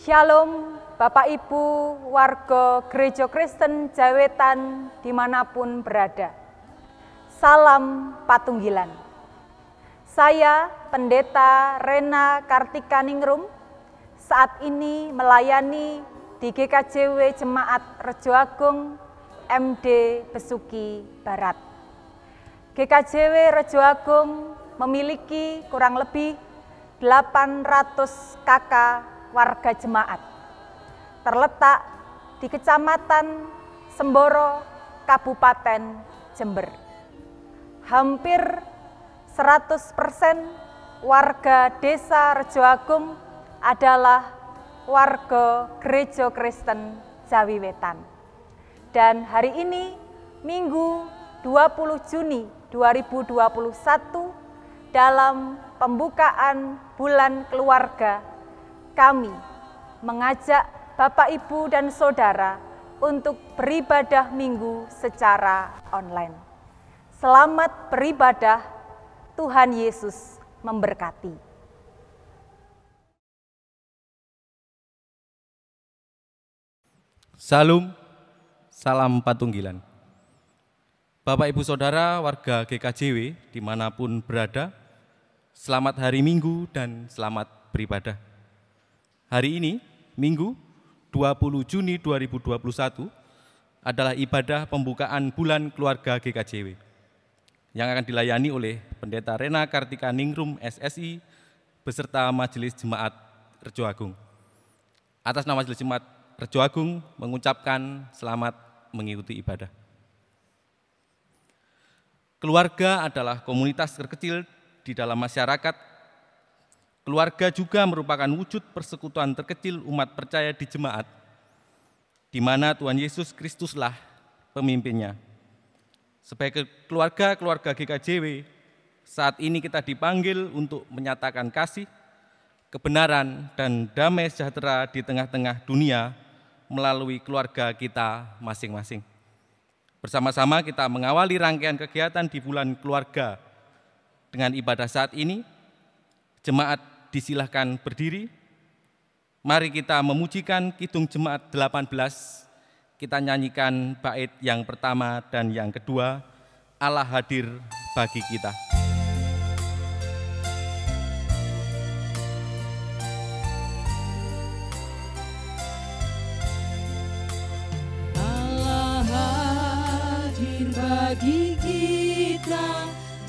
Shalom Bapak Ibu warga Gereja Kristen Jawetan dimanapun berada. Salam Patunggilan. Saya Pendeta Rena Kartika Ningrum saat ini melayani di GKJW Jemaat Rejo Agung MD Besuki Barat. GKJW Rejo Agung memiliki kurang lebih 800 KK warga jemaat, terletak di Kecamatan Semboro, Kabupaten Jember. Hampir 100% warga Desa Rejo Agung adalah warga Gereja Kristen Jawi Wetan. Dan hari ini, Minggu 20 Juni 2021, dalam pembukaan Bulan Keluarga, kami mengajak Bapak, Ibu, dan Saudara untuk beribadah minggu secara online. Selamat beribadah, Tuhan Yesus memberkati. Salam, salam Patunggilan. Bapak, Ibu, Saudara, warga GKJW dimanapun berada, selamat hari Minggu dan selamat beribadah. Hari ini, Minggu 20 Juni 2021, adalah ibadah pembukaan Bulan Keluarga GKJW yang akan dilayani oleh Pendeta Rena Kartika Ningrum SSI beserta Majelis Jemaat Rejo Agung. Atas nama Majelis Jemaat Rejo Agung mengucapkan selamat mengikuti ibadah. Keluarga adalah komunitas terkecil di dalam masyarakat. Keluarga juga merupakan wujud persekutuan terkecil umat percaya di jemaat, di mana Tuhan Yesus Kristuslah pemimpinnya. Sebagai keluarga GKJW, saat ini kita dipanggil untuk menyatakan kasih, kebenaran, dan damai sejahtera di tengah-tengah dunia melalui keluarga kita masing-masing. Bersama-sama kita mengawali rangkaian kegiatan di Bulan Keluarga dengan ibadah saat ini. Jemaat disilahkan berdiri. Mari kita memujikan Kidung Jemaat 18. Kita nyanyikan bait yang pertama dan yang kedua, Allah hadir bagi kita. Allah hadir bagi kita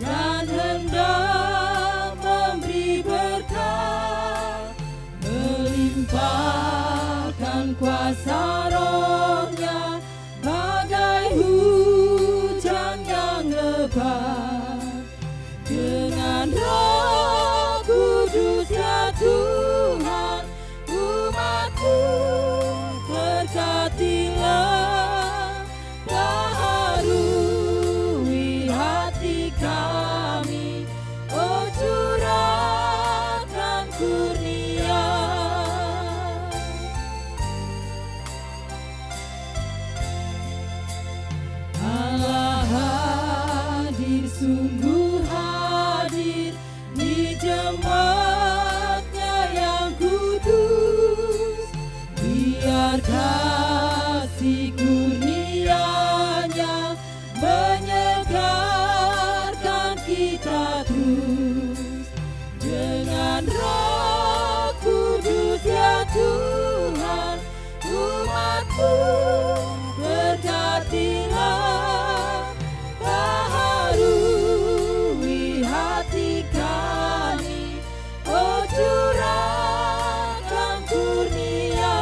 dan hendak memberi berkat, melimpahkan kuasa Roh-Nya bagai hujan yang lebat. Dengan Roh Kudus ya Tuhan, umat-Mu berkatilah, baharui hati kami, oh curahkan kurnia. Allah hadir, sungguh hadir di jemaat-Nya yang kudus. Biar kasih kurnia-Nya menyegarkan kita terus. Dengan Roh Kudus ya Tuhan, umat-Mu berkatilah, baharui hati kami, oh curahkan kurnia.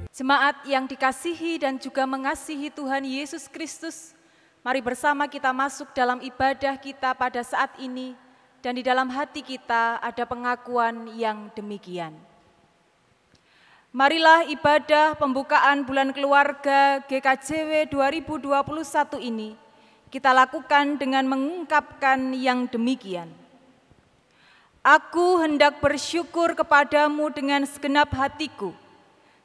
Jemaat yang dikasihi dan juga mengasihi Tuhan Yesus Kristus, mari bersama kita masuk dalam ibadah kita pada saat ini, dan di dalam hati kita ada pengakuan yang demikian. Marilah ibadah pembukaan Bulan Keluarga GKJW 2021 ini kita lakukan dengan mengungkapkan yang demikian. Aku hendak bersyukur kepadamu dengan segenap hatiku.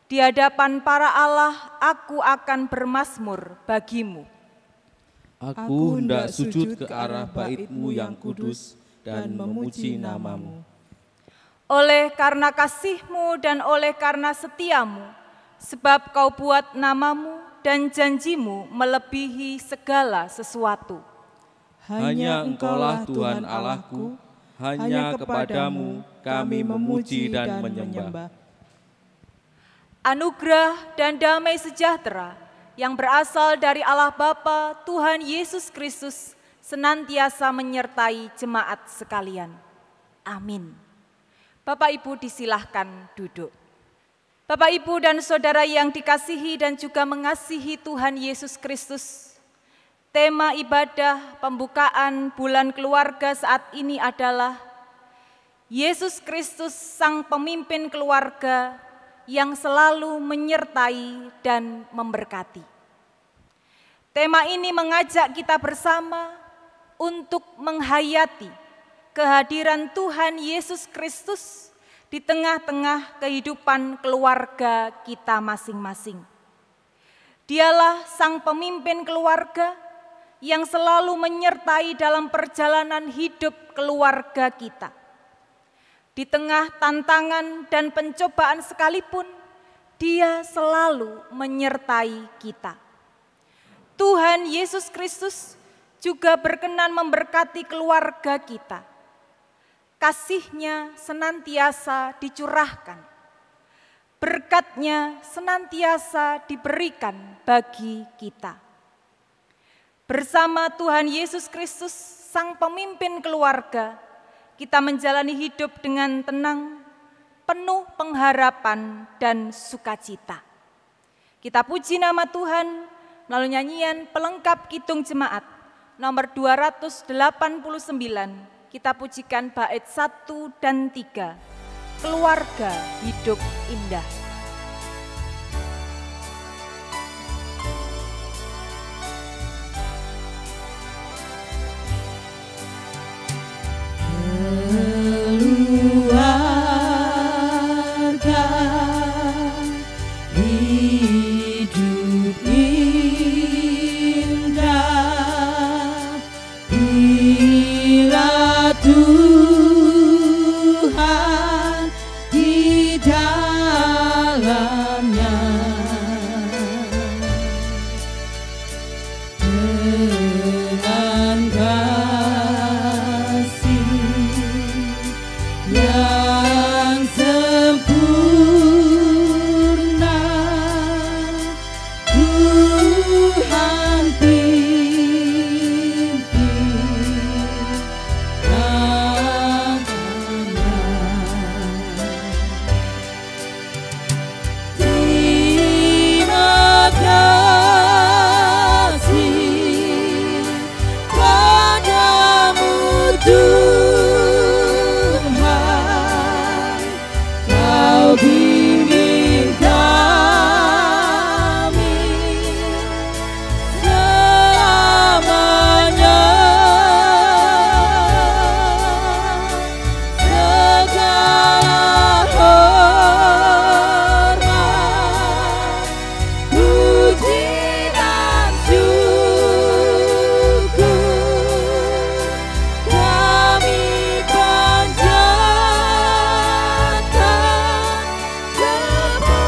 Di hadapan para Allah, aku akan bermazmur bagimu. Aku hendak sujud ke arah bait-Mu yang kudus, dan memuji nama-Mu. Oleh karena kasih-Mu dan oleh karena setiamu, sebab Kau buat nama-Mu dan janji-Mu melebihi segala sesuatu. Hanya Engkaulah Tuhan Allahku, hanya kepadamu kami memuji dan menyembah. Anugerah dan damai sejahtera yang berasal dari Allah Bapa Tuhan Yesus Kristus senantiasa menyertai jemaat sekalian. Amin. Bapak Ibu disilahkan duduk. Bapak Ibu dan saudara yang dikasihi dan juga mengasihi Tuhan Yesus Kristus, tema ibadah pembukaan bulan keluarga saat ini adalah Yesus Kristus Sang Pemimpin Keluarga yang selalu menyertai dan memberkati. Tema ini mengajak kita bersama untuk menghayati kehadiran Tuhan Yesus Kristus di tengah-tengah kehidupan keluarga kita masing-masing. Dialah Sang Pemimpin Keluarga yang selalu menyertai dalam perjalanan hidup keluarga kita. Di tengah tantangan dan pencobaan sekalipun, Dia selalu menyertai kita. Tuhan Yesus Kristus juga berkenan memberkati keluarga kita. Kasih-Nya senantiasa dicurahkan. Berkat-Nya senantiasa diberikan bagi kita. Bersama Tuhan Yesus Kristus, Sang Pemimpin Keluarga, kita menjalani hidup dengan tenang, penuh pengharapan dan sukacita. Kita puji nama Tuhan melalui nyanyian pelengkap kidung jemaat nomor 289. Kita pujikan bait 1 dan 3, Keluarga Hidup Indah. Keluarga hidup indah bila Tuhan di dalamnya. Dengan kasih yang sempurna, Tuhan pimpin tangannya. Terima kasih padamu Tuhan, Kau bimbing kami selamanya. Segala hormat, puji dan syukur kami panjatkan kepadamu.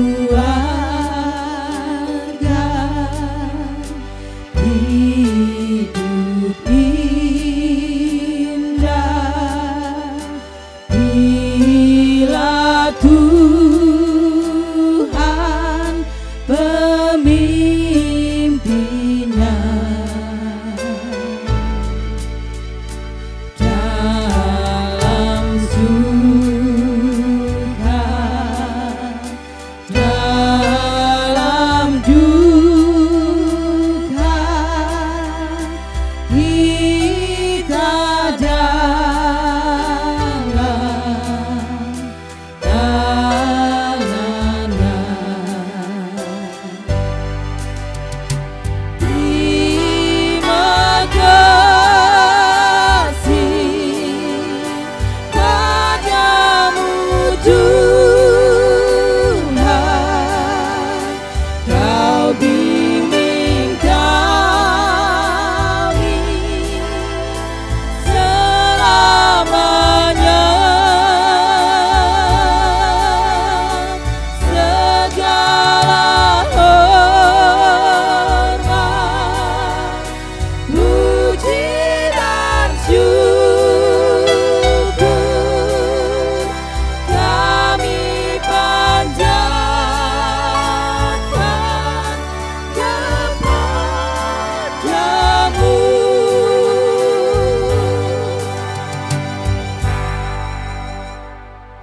Keluarga hidup indah bila Tuhan pemimpinnya. Dalam suka, dalam duka, kita dalam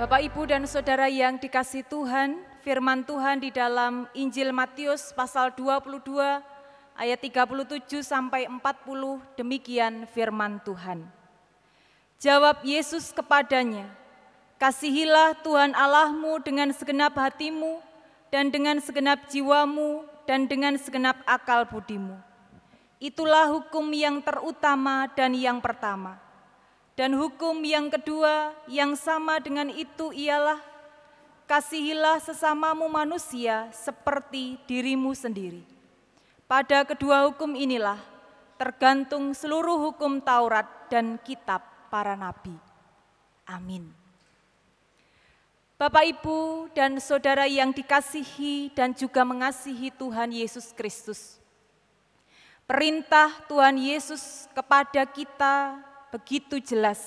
Bapak, Ibu, dan Saudara yang dikasihi Tuhan, firman Tuhan di dalam Injil Matius pasal 22 ayat 37 sampai 40, demikian firman Tuhan. Jawab Yesus kepadanya, "Kasihilah Tuhan Allahmu dengan segenap hatimu dan dengan segenap jiwamu dan dengan segenap akal budimu. Itulah hukum yang terutama dan yang pertama. Dan hukum yang kedua yang sama dengan itu ialah, kasihilah sesamamu manusia seperti dirimu sendiri. Pada kedua hukum inilah tergantung seluruh hukum Taurat dan kitab para nabi." Amin. Bapak, Ibu, dan Saudara yang dikasihi dan juga mengasihi Tuhan Yesus Kristus. Perintah Tuhan Yesus kepada kita begitu jelas.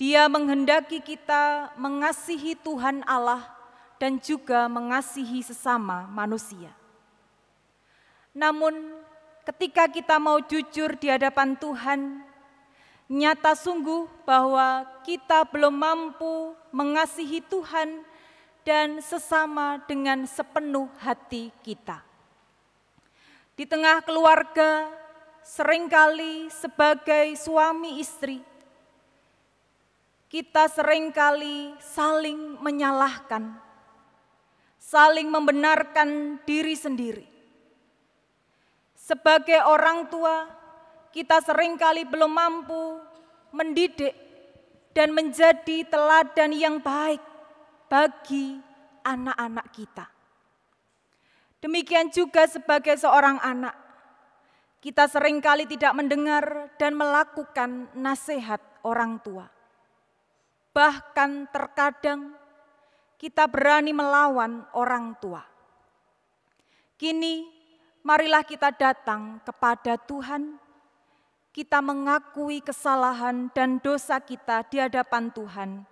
Dia menghendaki kita mengasihi Tuhan Allah dan juga mengasihi sesama manusia. Namun ketika kita mau jujur di hadapan Tuhan, nyata sungguh bahwa kita belum mampu mengasihi Tuhan dan sesama dengan sepenuh hati kita. Di tengah keluarga, seringkali sebagai suami istri, kita seringkali saling menyalahkan, saling membenarkan diri sendiri. Sebagai orang tua, kita seringkali belum mampu mendidik dan menjadi teladan yang baik bagi anak-anak kita. Demikian juga sebagai seorang anak, kita seringkali tidak mendengar dan melakukan nasihat orang tua. Bahkan terkadang kita berani melawan orang tua. Kini marilah kita datang kepada Tuhan. Kita mengakui kesalahan dan dosa kita di hadapan Tuhan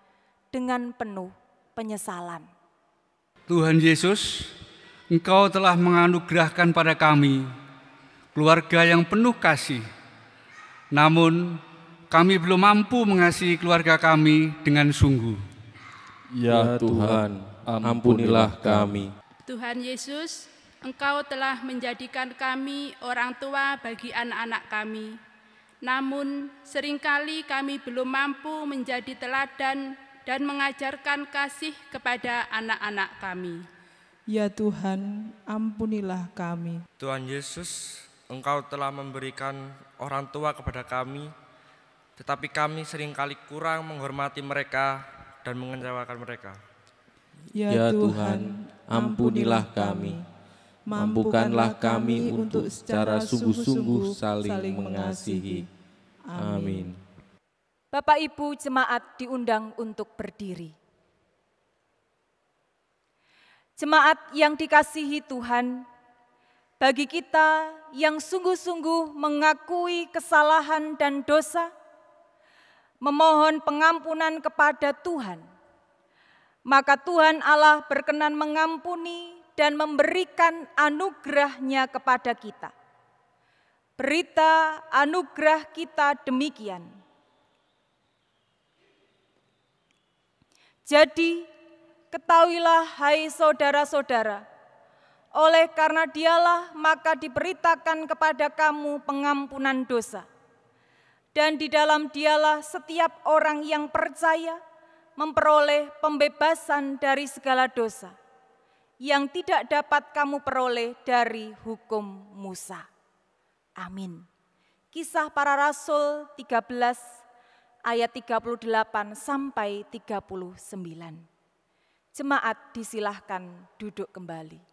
dengan penuh penyesalan. Tuhan Yesus, Engkau telah menganugerahkan pada kami keluarga yang penuh kasih. Namun, kami belum mampu mengasihi keluarga kami dengan sungguh. Ya Tuhan, ampunilah kami. Tuhan Yesus, Engkau telah menjadikan kami orang tua bagi anak-anak kami. Namun, seringkali kami belum mampu menjadi teladan dan mengajarkan kasih kepada anak-anak kami. Ya Tuhan, ampunilah kami. Tuhan Yesus, Engkau telah memberikan orang tua kepada kami, tetapi kami seringkali kurang menghormati mereka dan mengecewakan mereka. Ya Tuhan, ampunilah kami. Mampukanlah kami untuk secara sungguh-sungguh saling mengasihi. Amin. Bapak, Ibu, jemaat diundang untuk berdiri. Jemaat yang dikasihi Tuhan, bagi kita yang sungguh-sungguh mengakui kesalahan dan dosa, memohon pengampunan kepada Tuhan, maka Tuhan Allah berkenan mengampuni dan memberikan anugerah-Nya kepada kita. Berita anugerah kita demikian. Jadi, ketahuilah hai saudara-saudara, oleh karena Dialah maka diberitakan kepada kamu pengampunan dosa. Dan di dalam Dialah setiap orang yang percaya memperoleh pembebasan dari segala dosa yang tidak dapat kamu peroleh dari hukum Musa. Amin. Kisah Para Rasul 13 ayat 38 sampai 39. Jemaat disilahkan duduk kembali.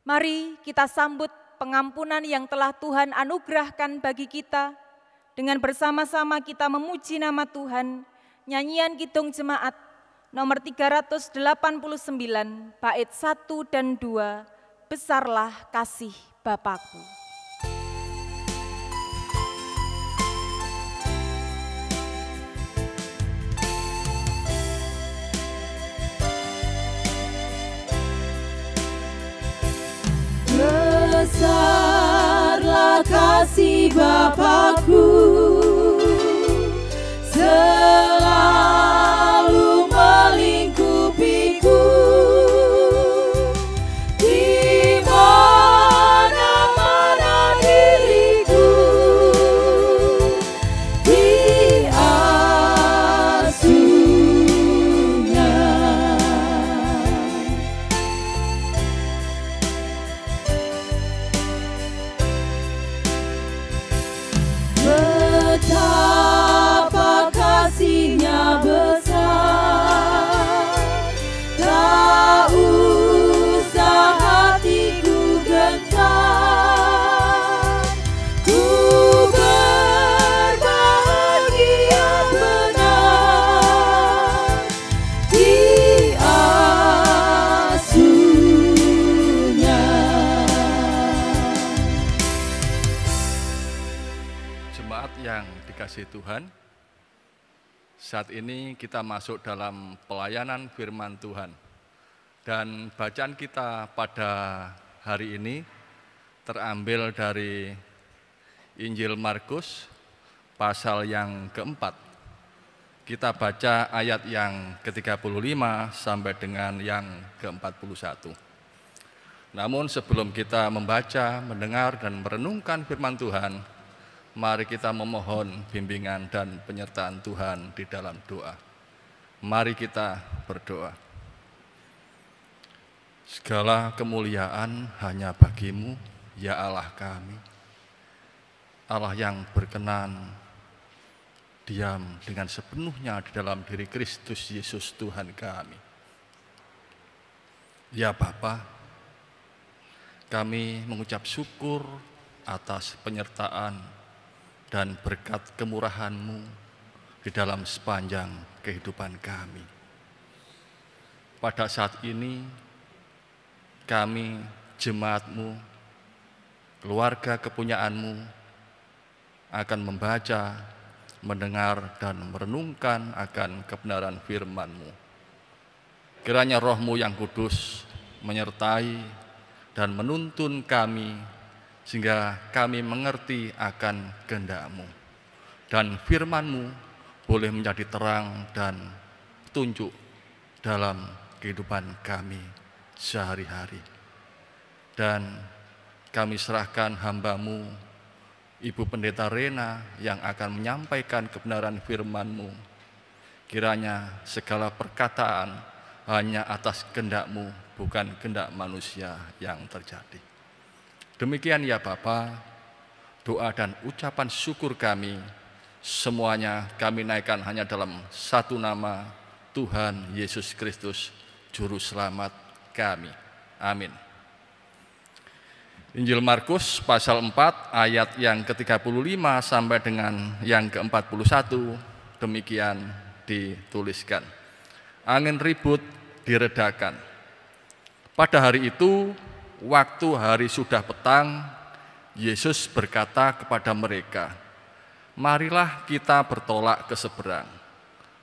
Mari kita sambut pengampunan yang telah Tuhan anugerahkan bagi kita. Dengan bersama-sama kita memuji nama Tuhan, nyanyian Kidung Jemaat nomor 389, bait 1 dan 2, Besarlah Kasih Bapakku. Besarlah kasih Bapakku, yang dikasihi Tuhan, saat ini kita masuk dalam pelayanan firman Tuhan. Dan bacaan kita pada hari ini terambil dari Injil Markus pasal yang keempat. Kita baca ayat yang ke-35 sampai dengan yang ke-41. Namun sebelum kita membaca, mendengar, dan merenungkan firman Tuhan, mari kita memohon bimbingan dan penyertaan Tuhan di dalam doa. Mari kita berdoa. Segala kemuliaan hanya bagi-Mu, ya Allah kami. Allah yang berkenan diam dengan sepenuhnya di dalam diri Kristus Yesus Tuhan kami. Ya Bapa, kami mengucap syukur atas penyertaan dan berkat kemurahan-Mu di dalam sepanjang kehidupan kami. Pada saat ini, kami, jemaat-Mu, keluarga kepunyaan-Mu, akan membaca, mendengar, dan merenungkan akan kebenaran firman-Mu. Kiranya Roh-Mu yang kudus menyertai dan menuntun kami, sehingga kami mengerti akan kehendak-Mu. Dan firman-Mu boleh menjadi terang dan petunjuk dalam kehidupan kami sehari-hari. Dan kami serahkan hamba-Mu, Ibu Pendeta Rena, yang akan menyampaikan kebenaran firman-Mu. Kiranya segala perkataan hanya atas kehendak-Mu, bukan kehendak manusia yang terjadi. Demikian ya Bapa, doa dan ucapan syukur kami, semuanya kami naikkan hanya dalam satu nama, Tuhan Yesus Kristus, Juru Selamat kami. Amin. Injil Markus pasal 4 ayat yang ke-35 sampai dengan yang ke-41, demikian dituliskan. Angin ribut diredakan. Pada hari itu, waktu hari sudah petang, Yesus berkata kepada mereka, "Marilah kita bertolak ke seberang."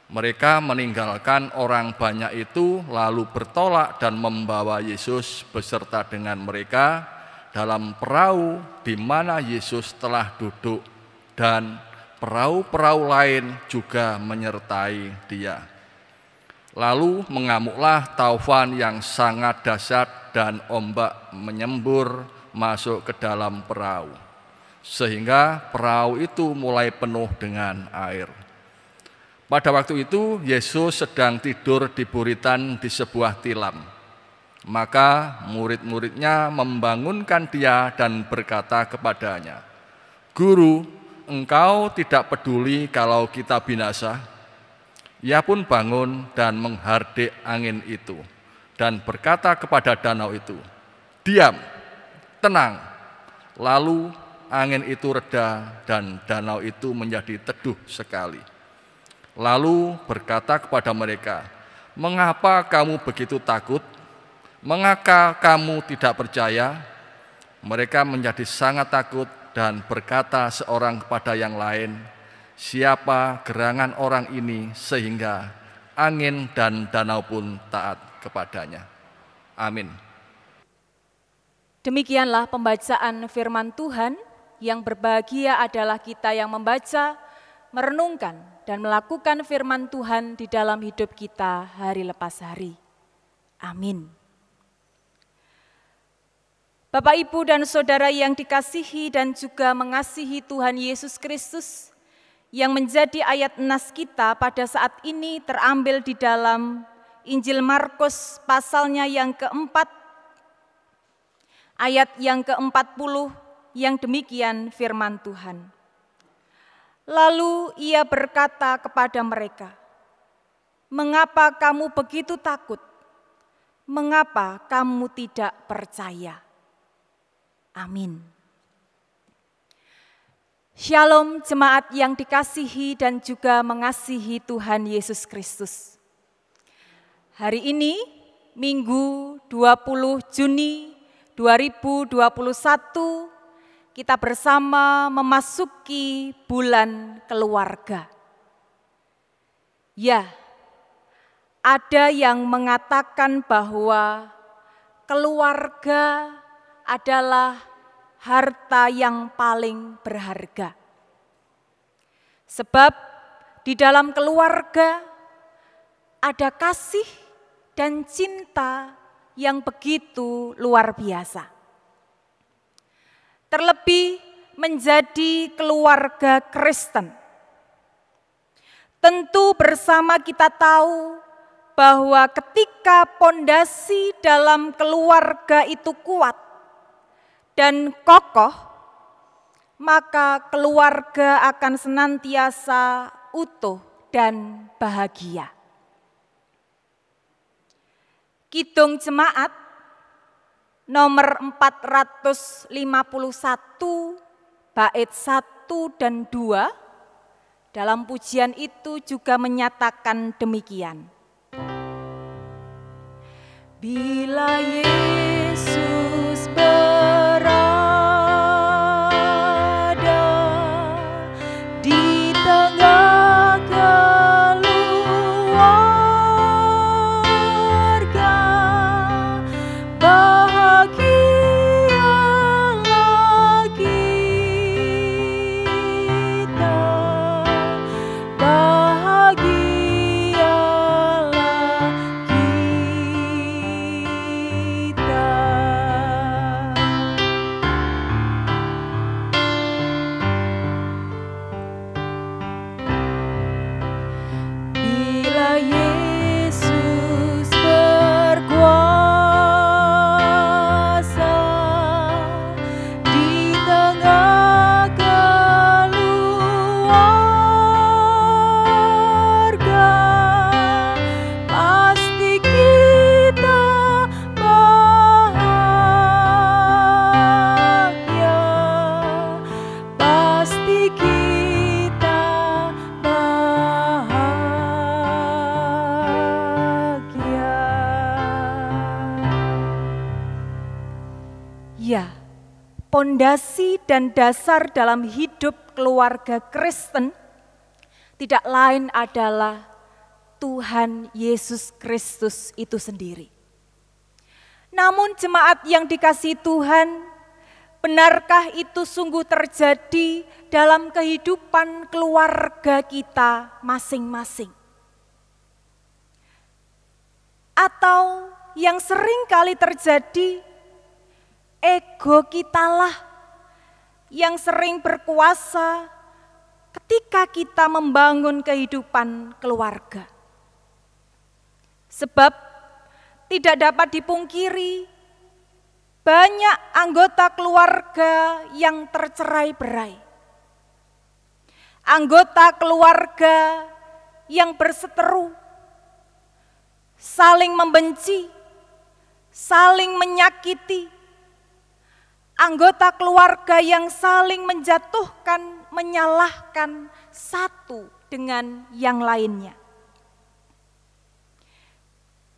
Mereka meninggalkan orang banyak itu, lalu bertolak dan membawa Yesus beserta dengan mereka dalam perahu di mana Yesus telah duduk, dan perahu-perahu lain juga menyertai Dia. Lalu mengamuklah taufan yang sangat dahsyat dan ombak menyembur masuk ke dalam perahu, sehingga perahu itu mulai penuh dengan air. Pada waktu itu Yesus sedang tidur di buritan di sebuah tilam. Maka murid-muridnya membangunkan Dia dan berkata kepadanya, "Guru, Engkau tidak peduli kalau kita binasa?" Ia pun bangun dan menghardik angin itu dan berkata kepada danau itu, "Diam, tenang." Lalu angin itu reda dan danau itu menjadi teduh sekali. Lalu berkata kepada mereka, "Mengapa kamu begitu takut? Mengapa kamu tidak percaya?" Mereka menjadi sangat takut dan berkata seorang kepada yang lain, "Siapa gerangan orang ini sehingga angin dan danau pun taat kepadanya?" Amin. Demikianlah pembacaan firman Tuhan. Yang berbahagia adalah kita yang membaca, merenungkan, dan melakukan firman Tuhan di dalam hidup kita hari lepas hari. Amin. Bapak, Ibu, dan Saudara yang dikasihi dan juga mengasihi Tuhan Yesus Kristus, yang menjadi ayat nas kita pada saat ini terambil di dalam Injil Markus pasalnya yang keempat, ayat yang ke-40, yang demikian firman Tuhan. Lalu Ia berkata kepada mereka, "Mengapa kamu begitu takut? Mengapa kamu tidak percaya?" Amin. Shalom jemaat yang dikasihi dan juga mengasihi Tuhan Yesus Kristus. Hari ini, Minggu 20 Juni 2021, kita bersama memasuki bulan keluarga. Ya, ada yang mengatakan bahwa keluarga adalah harta yang paling berharga. Sebab di dalam keluarga ada kasih dan cinta yang begitu luar biasa. Terlebih menjadi keluarga Kristen. Tentu bersama kita tahu bahwa ketika pondasi dalam keluarga itu kuat dan kokoh, maka keluarga akan senantiasa utuh dan bahagia. Kidung Jemaat nomor 451 bait 1 dan 2 dalam pujian itu juga menyatakan demikian. Bila Yesus berada di tengah keluarga, bahagialah kita, bahagialah kita. Bila Yesus berkuasa di tengah keluarga, pasti kita bahagia, pasti kita bahagia. Ya, pondasi dan dasar dalam hidup keluarga Kristen tidak lain adalah Tuhan Yesus Kristus itu sendiri. Namun jemaat yang dikasihi Tuhan, benarkah itu sungguh terjadi dalam kehidupan keluarga kita masing-masing? Atau yang sering kali terjadi, ego kitalah yang sering berkuasa ketika kita membangun kehidupan keluarga. Sebab tidak dapat dipungkiri, banyak anggota keluarga yang tercerai-berai. Anggota keluarga yang berseteru, saling membenci, saling menyakiti. Anggota keluarga yang saling menjatuhkan, menyalahkan satu dengan yang lainnya.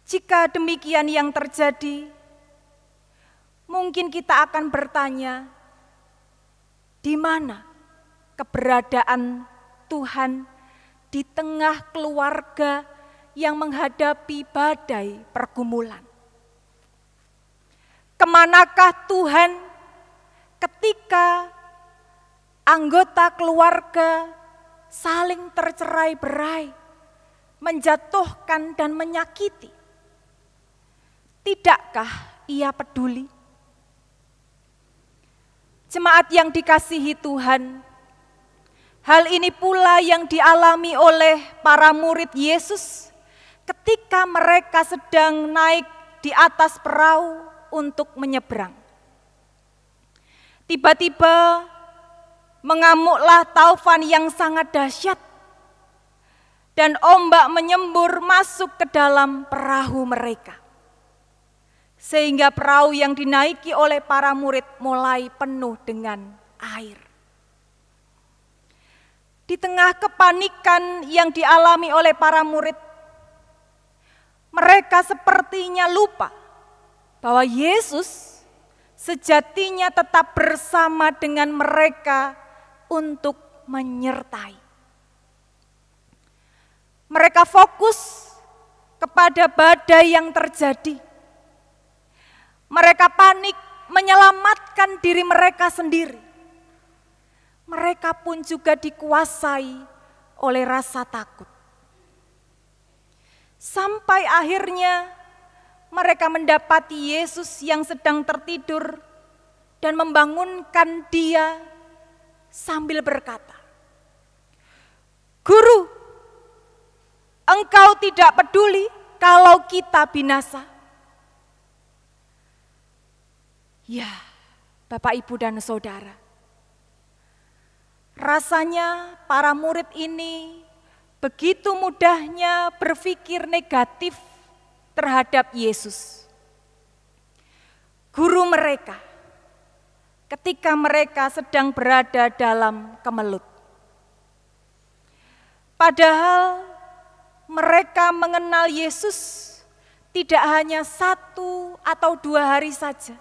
Jika demikian yang terjadi, mungkin kita akan bertanya, di mana keberadaan Tuhan di tengah keluarga yang menghadapi badai pergumulan? Kemanakah Tuhan ketika anggota keluarga saling tercerai-berai, menjatuhkan dan menyakiti? Tidakkah Ia peduli? Jemaat yang dikasihi Tuhan, hal ini pula yang dialami oleh para murid Yesus ketika mereka sedang naik di atas perahu untuk menyeberang. Tiba-tiba mengamuklah taufan yang sangat dahsyat dan ombak menyembur masuk ke dalam perahu mereka. Sehingga perahu yang dinaiki oleh para murid mulai penuh dengan air. Di tengah kepanikan yang dialami oleh para murid, mereka sepertinya lupa bahwa Yesus sejatinya tetap bersama dengan mereka untuk menyertai. Mereka fokus kepada badai yang terjadi. Mereka panik menyelamatkan diri mereka sendiri. Mereka pun juga dikuasai oleh rasa takut. Sampai akhirnya mereka mendapati Yesus yang sedang tertidur dan membangunkan dia sambil berkata, "Guru, Engkau tidak peduli kalau kita binasa?" Ya, Bapak, Ibu, dan Saudara, rasanya para murid ini begitu mudahnya berpikir negatif terhadap Yesus, guru mereka, ketika mereka sedang berada dalam kemelut. Padahal mereka mengenal Yesus tidak hanya 1 atau 2 hari saja.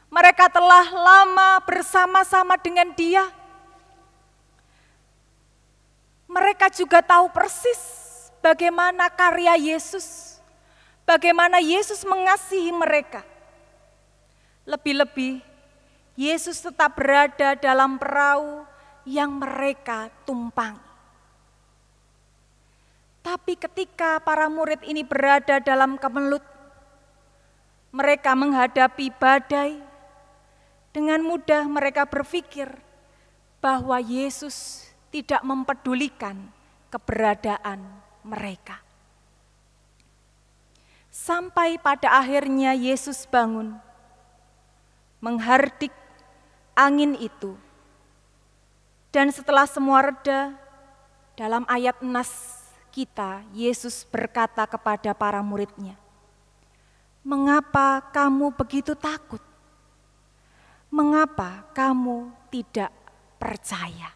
Mereka telah lama bersama-sama dengan Dia. Mereka juga tahu persis bagaimana karya Yesus, bagaimana Yesus mengasihi mereka. Lebih-lebih, Yesus tetap berada dalam perahu yang mereka tumpangi. Tapi ketika para murid ini berada dalam kemelut, mereka menghadapi badai. Dengan mudah mereka berpikir bahwa Yesus tidak mempedulikan keberadaan mereka. Sampai pada akhirnya Yesus bangun, menghardik angin itu. Dan setelah semua reda, dalam ayat nas kita, Yesus berkata kepada para murid-Nya, "Mengapa kamu begitu takut? Mengapa kamu tidak percaya?"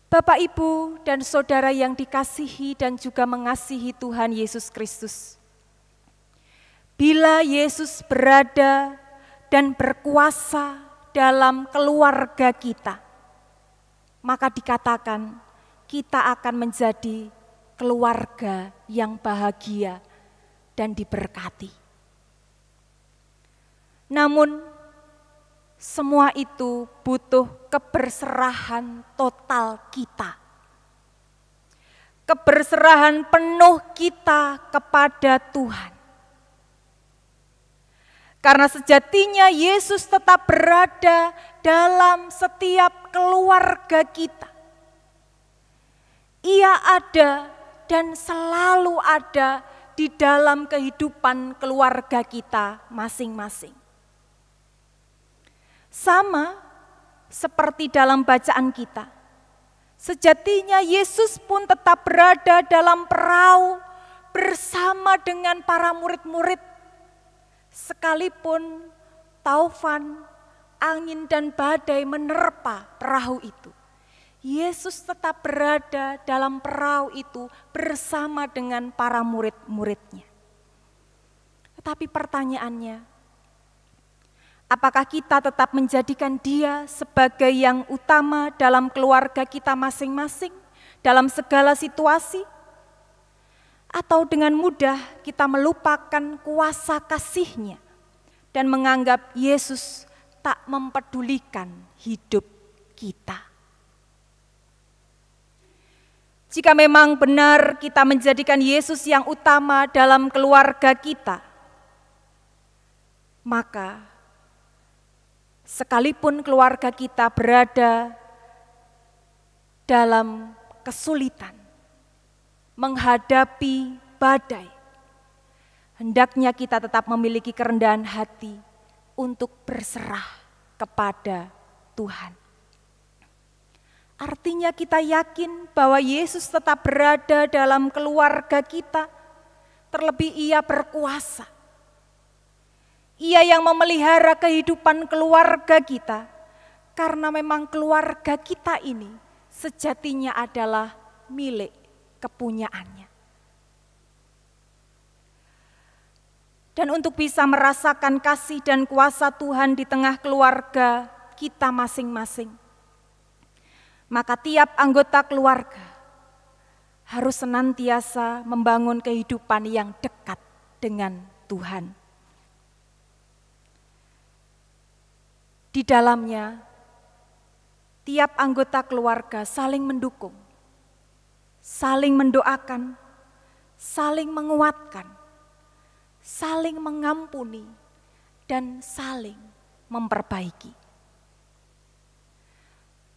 Bapak, Ibu, dan Saudara yang dikasihi dan juga mengasihi Tuhan Yesus Kristus, bila Yesus berada dan berkuasa dalam keluarga kita, maka dikatakan kita akan menjadi keluarga yang bahagia dan diberkati. Namun, semua itu butuh keberserahan total kita. Keberserahan penuh kita kepada Tuhan. Karena sejatinya Yesus tetap berada dalam setiap keluarga kita. Ia ada dan selalu ada di dalam kehidupan keluarga kita masing-masing. Sama seperti dalam bacaan kita, sejatinya Yesus pun tetap berada dalam perahu bersama dengan para murid-murid. Sekalipun taufan, angin dan badai menerpa perahu itu, Yesus tetap berada dalam perahu itu bersama dengan para murid-muridnya. Tetapi pertanyaannya, apakah kita tetap menjadikan Dia sebagai yang utama dalam keluarga kita masing-masing, dalam segala situasi? Atau dengan mudah kita melupakan kuasa kasih-Nya dan menganggap Yesus tak mempedulikan hidup kita? Jika memang benar kita menjadikan Yesus yang utama dalam keluarga kita, maka sekalipun keluarga kita berada dalam kesulitan, menghadapi badai, hendaknya kita tetap memiliki kerendahan hati untuk berserah kepada Tuhan. Artinya kita yakin bahwa Yesus tetap berada dalam keluarga kita, terlebih Ia berkuasa. Ia yang memelihara kehidupan keluarga kita, karena memang keluarga kita ini sejatinya adalah milik kepunyaannya. dan untuk bisa merasakan kasih dan kuasa Tuhan di tengah keluarga kita masing-masing. Maka tiap anggota keluarga harus senantiasa membangun kehidupan yang dekat dengan Tuhan. Di dalamnya, tiap anggota keluarga saling mendukung, saling mendoakan, saling menguatkan, saling mengampuni, dan saling memperbaiki.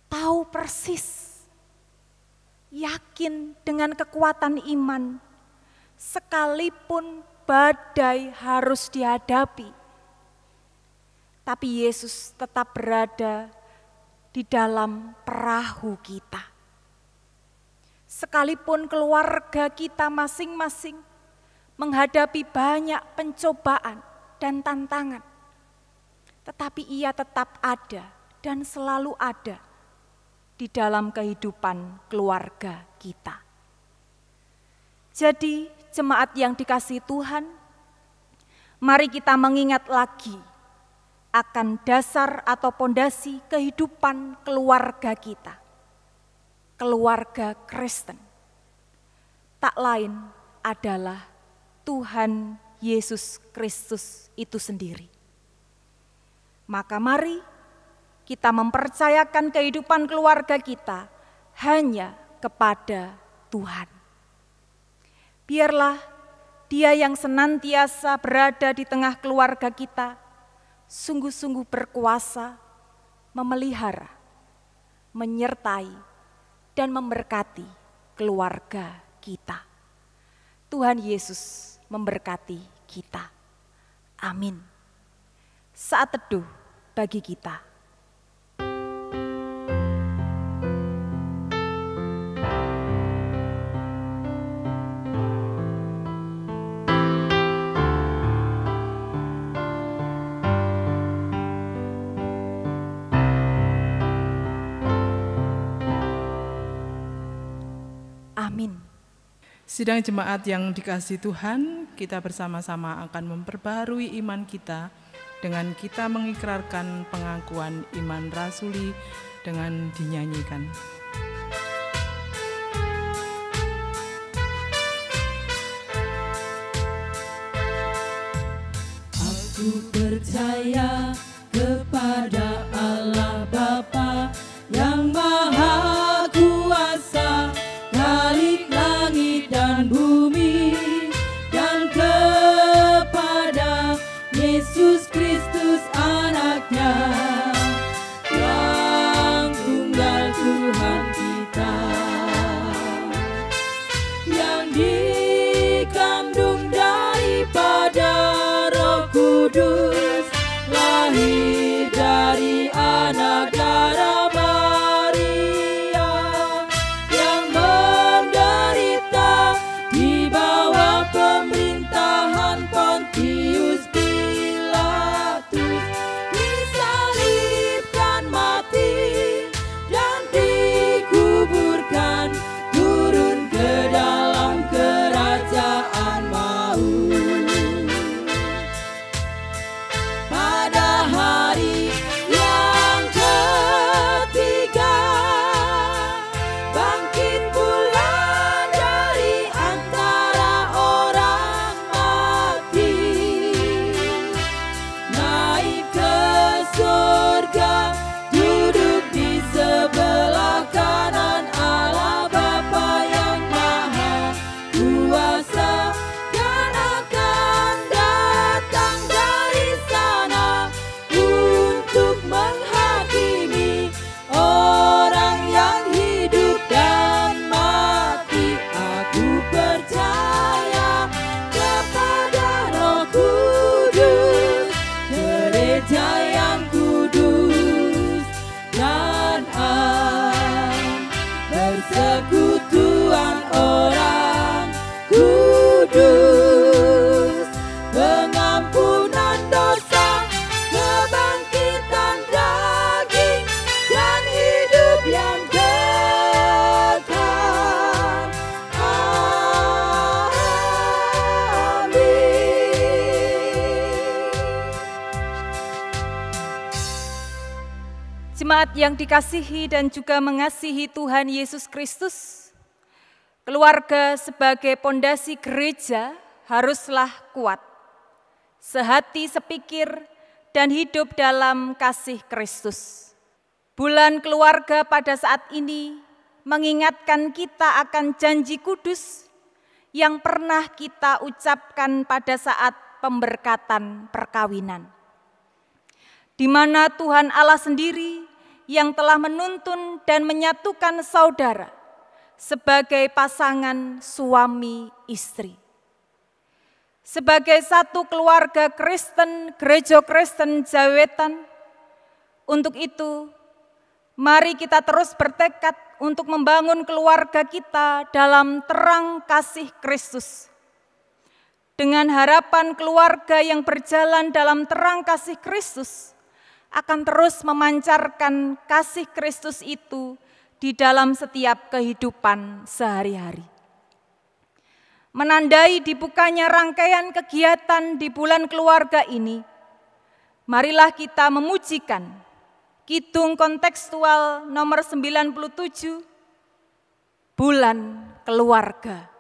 Tahu persis, yakin dengan kekuatan iman, sekalipun badai harus dihadapi, tapi Yesus tetap berada di dalam perahu kita. Sekalipun keluarga kita masing-masing menghadapi banyak pencobaan dan tantangan, tetapi Ia tetap ada dan selalu ada di dalam kehidupan keluarga kita. Jadi, jemaat yang dikasihi Tuhan, mari kita mengingat lagi akan dasar atau pondasi kehidupan keluarga kita. Keluarga Kristen. Tak lain adalah Tuhan Yesus Kristus itu sendiri. Maka mari kita mempercayakan kehidupan keluarga kita hanya kepada Tuhan. Biarlah Dia yang senantiasa berada di tengah keluarga kita, sungguh-sungguh berkuasa, memelihara, menyertai, dan memberkati keluarga kita. Tuhan Yesus memberkati kita. Amin. Saat teduh bagi kita. Amin. Sidang jemaat yang dikasihi Tuhan, kita bersama-sama akan memperbaharui iman kita dengan kita mengikrarkan pengakuan iman rasuli dengan dinyanyikan. Aku percaya kepada Allah Bapa yang Maha Kuasa, Khalik langit dan bumi, dan kepada Yesus Kristus anaknya, yang tunggal Tuhan kita, yang dikandung daripada Roh Kudus, lahir dari anak darah Maria, yang menderita di bawah pemerintahan Pontius Pilatus, disalibkan mati dan dikuburkan, turun ke dalam kerajaan maut. Pada hari yang ketiga, bangkit pula dari antara orang mati, naik ke surga, duduk di sebelah kanan Allah Bapa yang Maha Kuasa, dan akan datang dari sana untuk menghakimi orang yang hidup dan mati. Aku percaya kepada Roh Kudus, gereja yang kudus, dan persekutuan orang kudus, pengampunan dosa, kebangkitan daging, dan hidup yang kekal. Amin. Jemaat yang dikasihi dan juga mengasihi Tuhan Yesus Kristus, keluarga sebagai pondasi gereja haruslah kuat, sehati sepikir dan hidup dalam kasih Kristus. Bulan keluarga pada saat ini mengingatkan kita akan janji kudus yang pernah kita ucapkan pada saat pemberkatan perkawinan, di mana Tuhan Allah sendiri yang telah menuntun dan menyatukan saudara sebagai pasangan suami istri. Sebagai satu keluarga Kristen, Gereja Kristen Jawetan, untuk itu mari kita terus bertekad untuk membangun keluarga kita dalam terang kasih Kristus. Dengan harapan keluarga yang berjalan dalam terang kasih Kristus akan terus memancarkan kasih Kristus itu di dalam setiap kehidupan sehari-hari. Menandai dibukanya rangkaian kegiatan di bulan keluarga ini, marilah kita memujikan kidung kontekstual nomor 97, Bulan Keluarga.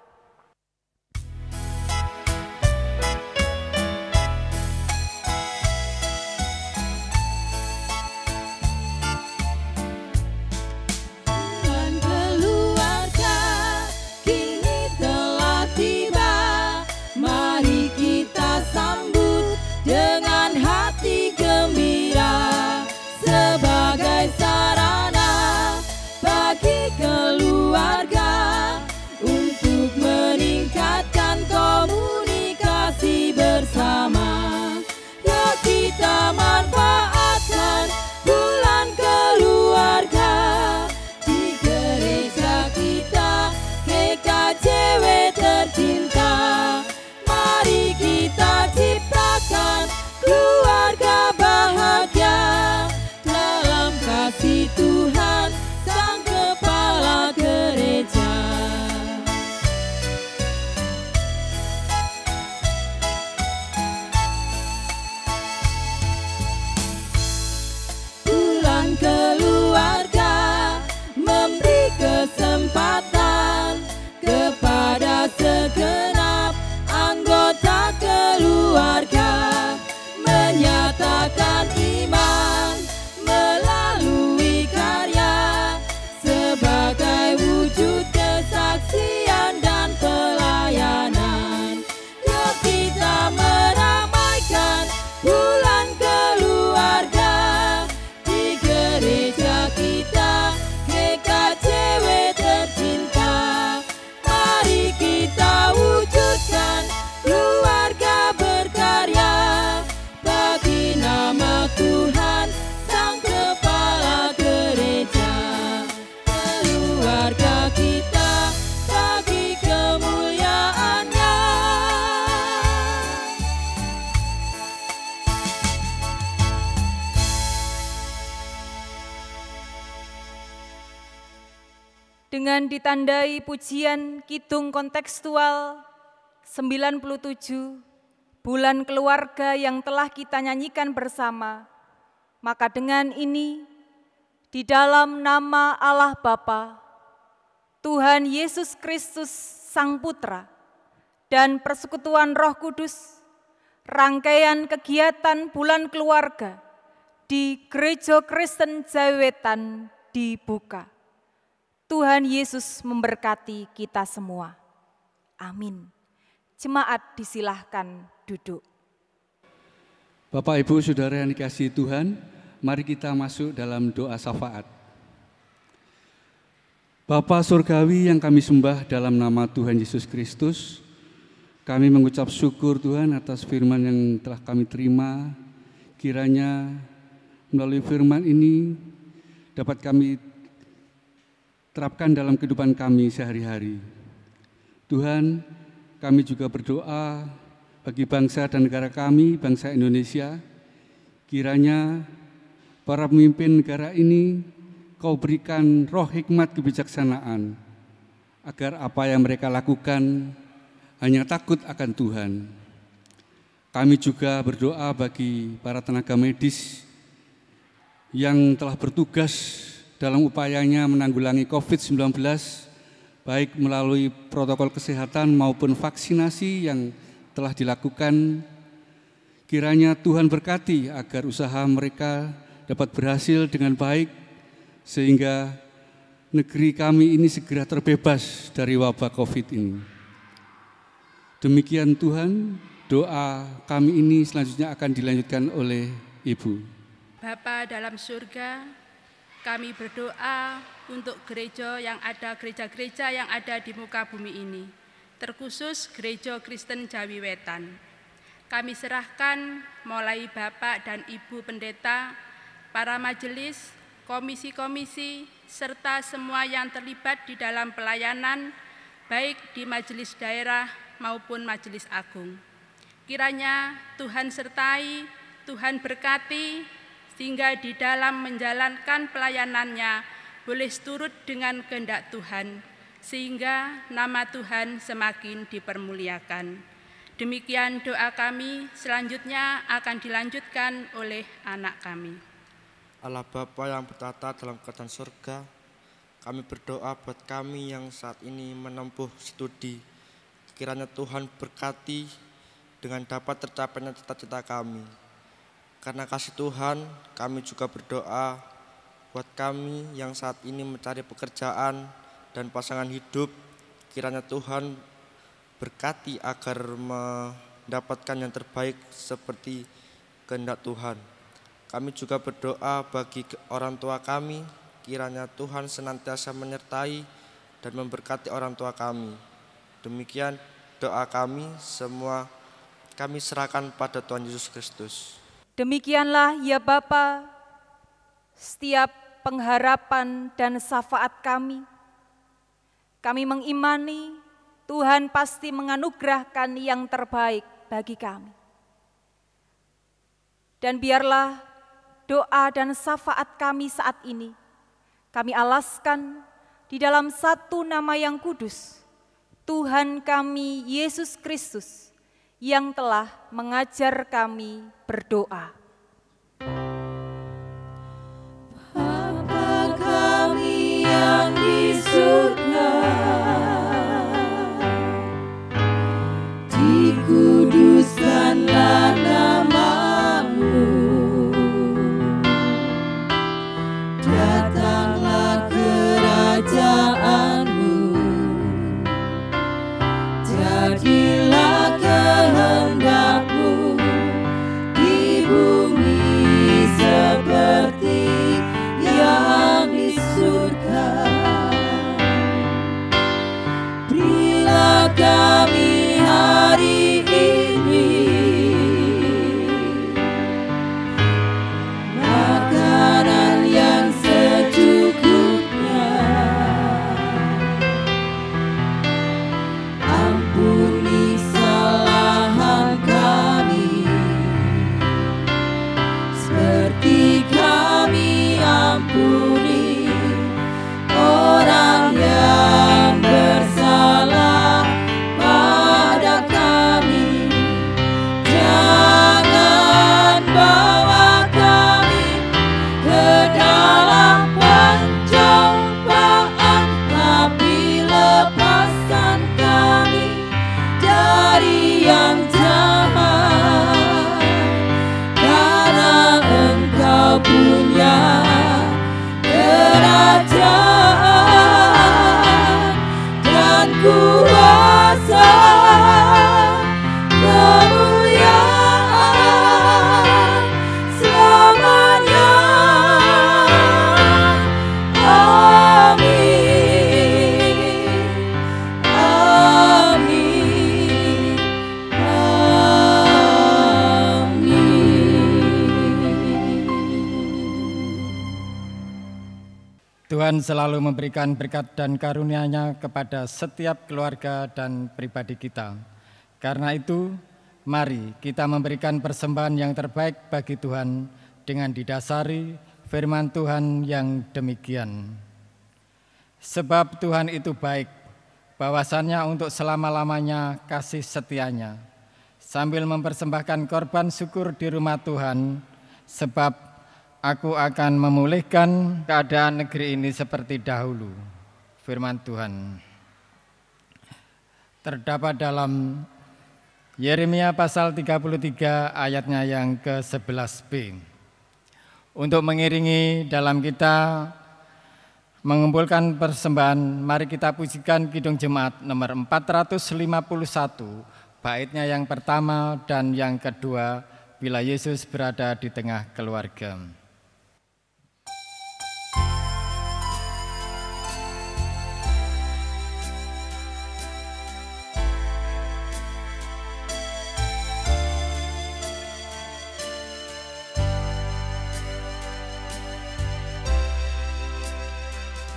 Dengan ditandai pujian kidung kontekstual 97, Bulan Keluarga yang telah kita nyanyikan bersama, maka dengan ini, di dalam nama Allah Bapa, Tuhan Yesus Kristus Sang Putra, dan persekutuan Roh Kudus, rangkaian kegiatan Bulan Keluarga di Gereja Kristen Jawetan dibuka. Tuhan Yesus memberkati kita semua. Amin. Jemaat disilahkan duduk. Bapak, Ibu, Saudara yang dikasihi Tuhan, mari kita masuk dalam doa syafaat. Bapa Surgawi yang kami sembah dalam nama Tuhan Yesus Kristus, kami mengucap syukur Tuhan atas firman yang telah kami terima. Kiranya melalui firman ini dapat kami terapkan dalam kehidupan kami sehari-hari. Tuhan, kami juga berdoa bagi bangsa dan negara kami, bangsa Indonesia. Kiranya para pemimpin negara ini Kau berikan roh hikmat kebijaksanaan, agar apa yang mereka lakukan hanya takut akan Tuhan. Kami juga berdoa bagi para tenaga medis yang telah bertugas dalam upayanya menanggulangi COVID-19, baik melalui protokol kesehatan maupun vaksinasi yang telah dilakukan. Kiranya Tuhan berkati agar usaha mereka dapat berhasil dengan baik, sehingga negeri kami ini segera terbebas dari wabah COVID ini. Demikian Tuhan, doa kami ini selanjutnya akan dilanjutkan oleh Ibu. Bapa dalam surga, kami berdoa untuk gereja-gereja yang ada di muka bumi ini, terkhusus Gereja Kristen Jawi Wetan. Kami serahkan mulai Bapak dan Ibu Pendeta, para majelis, komisi-komisi, serta semua yang terlibat di dalam pelayanan, baik di majelis daerah maupun majelis agung. Kiranya Tuhan sertai, Tuhan berkati, sehingga di dalam menjalankan pelayanannya boleh seturut dengan kehendak Tuhan, sehingga nama Tuhan semakin dipermuliakan. Demikian doa kami, selanjutnya akan dilanjutkan oleh anak kami. Allah Bapa yang bertata dalam kerajaan surga, kami berdoa buat kami yang saat ini menempuh studi. Kiranya Tuhan berkati dengan dapat tercapainya cita-cita kami. Karena kasih Tuhan, kami juga berdoa buat kami yang saat ini mencari pekerjaan dan pasangan hidup. Kiranya Tuhan berkati agar mendapatkan yang terbaik seperti kehendak Tuhan. Kami juga berdoa bagi orang tua kami, kiranya Tuhan senantiasa menyertai dan memberkati orang tua kami. Demikian doa kami, semua kami serahkan pada Tuhan Yesus Kristus. Demikianlah ya Bapa, setiap pengharapan dan syafaat kami mengimani Tuhan pasti menganugerahkan yang terbaik bagi kami. Dan biarlah doa dan syafaat kami saat ini kami alaskan di dalam satu nama yang kudus, Tuhan kami Yesus Kristus, yang telah mengajar kami berdoa. Bapa kami yang di surga, dikuduskanlah nama-Mu, datanglah kerajaan-Mu, jadilah kehendak-Mu di bumi seperti yang di surga. Berilah kami hari ini makanan yang secukupnya. Ampuni kesalahan kami, seperti kami ampuni orang yang bersalah pada kami. Jangan bawa kami ke dalam pencobaan, tapi lepaskan kami dari yang jahat. Karena Engkau punya kerajaan dan kuasa, kemuliaan selamanya. Amin. Amin. Tuhan selalu memberikan berkat dan karunia-Nya kepada setiap keluarga dan pribadi kita. Karena itu, mari kita memberikan persembahan yang terbaik bagi Tuhan dengan didasari firman Tuhan yang demikian. Sebab Tuhan itu baik, bahwasannya untuk selama-lamanya kasih setianya. Sambil mempersembahkan korban syukur di rumah Tuhan, sebab Aku akan memulihkan keadaan negeri ini seperti dahulu. Firman Tuhan terdapat dalam Yeremia pasal 33 ayatnya yang ke-11b. Untuk mengiringi dalam kita mengumpulkan persembahan, mari kita pujikan Kidung Jemaat nomor 451, baitnya yang pertama dan yang kedua, bila Yesus berada di tengah keluarga.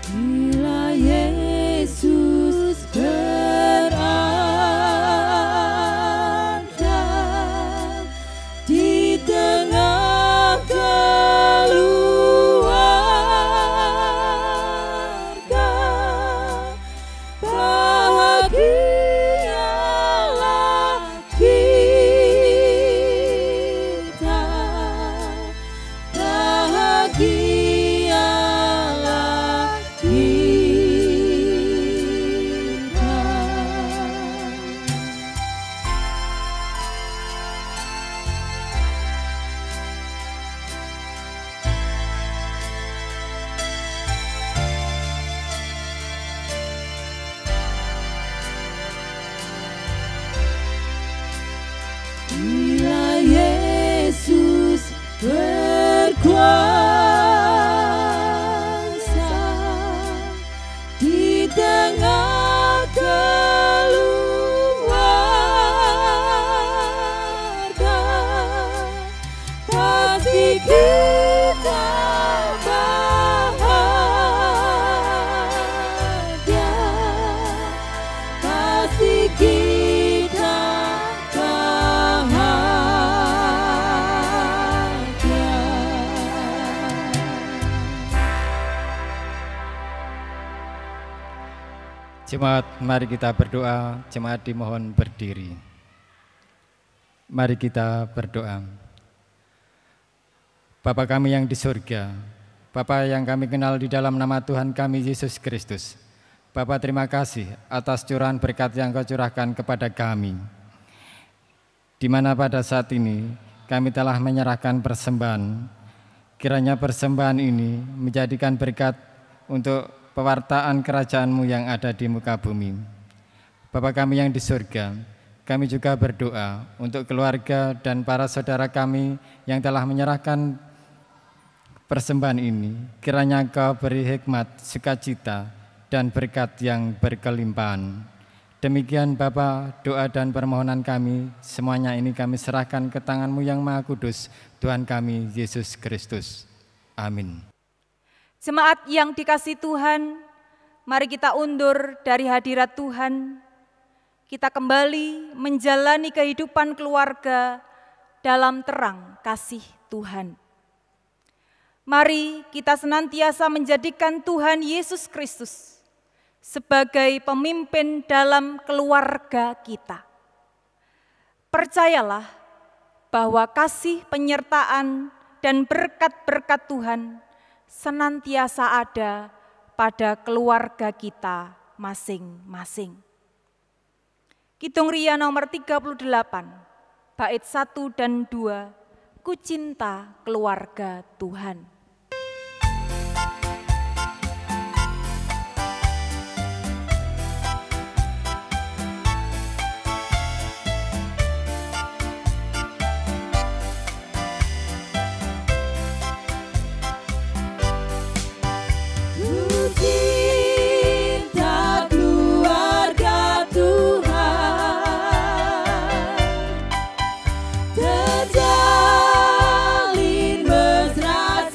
Bila Yesus berada di tengah keluarga, bahagialah kita, bahagialah kita. Bila Yesus berkuasa di tengah keluarga, pasti kita bahagia, pasti kita bahagia. Jemaat, mari kita berdoa. Jemaat dimohon berdiri. Mari kita berdoa. Bapa kami yang di surga, Bapa yang kami kenal di dalam nama Tuhan kami Yesus Kristus. Bapa, terima kasih atas curahan berkat yang Kau curahkan kepada kami, di mana pada saat ini kami telah menyerahkan persembahan. Kiranya persembahan ini menjadikan berkat untuk pewartaan kerajaan-Mu yang ada di muka bumi. Bapa kami yang di surga, kami juga berdoa untuk keluarga dan para saudara kami yang telah menyerahkan persembahan ini. Kiranya Kau beri hikmat, sukacita, dan berkat yang berkelimpahan. Demikian Bapa, doa dan permohonan kami, semuanya ini kami serahkan ke tangan-Mu yang Maha Kudus, Tuhan kami Yesus Kristus. Amin. Jemaat yang dikasihi Tuhan, mari kita undur dari hadirat Tuhan. Kita kembali menjalani kehidupan keluarga dalam terang kasih Tuhan. Mari kita senantiasa menjadikan Tuhan Yesus Kristus sebagai pemimpin dalam keluarga kita. Percayalah bahwa kasih, penyertaan, dan berkat-berkat Tuhan senantiasa ada pada keluarga kita masing-masing. Kidung Ria nomor 38, bait 1 dan 2, Ku cinta keluarga Tuhan. Terjalin mesra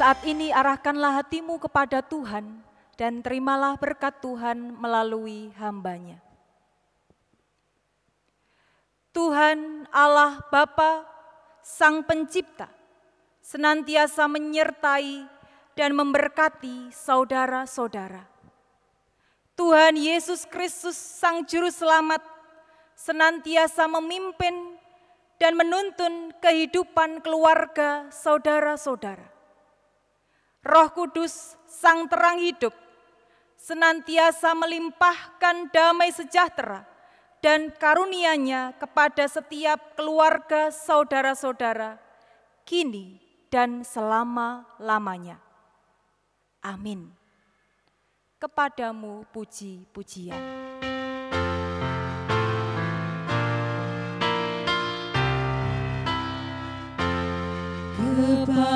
Saat ini arahkanlah hatimu kepada Tuhan dan terimalah berkat Tuhan melalui hamba-Nya. Tuhan Allah Bapa, Sang Pencipta, senantiasa menyertai dan memberkati saudara-saudara. Tuhan Yesus Kristus, Sang Juru Selamat, senantiasa memimpin dan menuntun kehidupan keluarga saudara-saudara. Roh Kudus, Sang Terang Hidup, senantiasa melimpahkan damai sejahtera dan karunia-Nya kepada setiap keluarga saudara-saudara, kini dan selama-lamanya. Amin. Kepadamu puji-pujian. Kepadamu